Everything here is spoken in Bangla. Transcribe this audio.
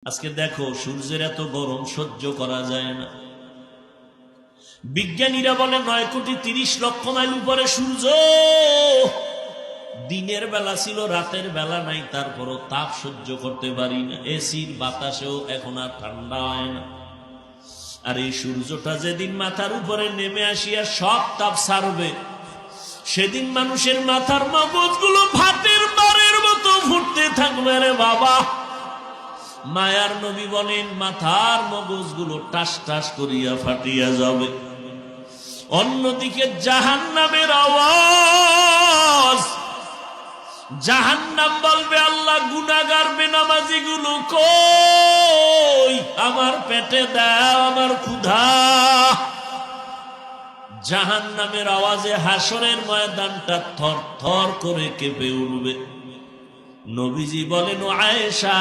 আজকে দেখো সূর্যের এত গরম সহ্য করা যায় না। বিজ্ঞানীরা বলে 9,30,00,000 মাইল উপরে সূর্য। দিনের বেলা ছিল, রাতের বেলা নাই, তারপরও তাপ সহ্য করতে পারি না। এসির বাতাসেও এখন আর ঠান্ডা হয় না। আর এই সূর্যটা যেদিন মাথার উপরে নেমে আসিয়া সব তাপ ছাড়বে, সেদিন মানুষের মাথার মগজগুলো ভাতের বারের মতো ফুটতে থাকবে রে বাবা। মায়ার নবী বলেন মাথার মগজগুলো টাস টাস করিয়া ফাটিয়া যাবে। অন্যদিকে জাহান্নামের আওয়াজ, জাহান্নাম বলবে আল্লাহ গুনাহগার বেনামাজি গুলো কই, আমার পেটে দাও, আমার ক্ষুধা। জাহান্নামের আওয়াজে হাসরের ময়দানটা থর থর করে কেঁপে উঠবে। নবীজি বলেন ও আয়েশা,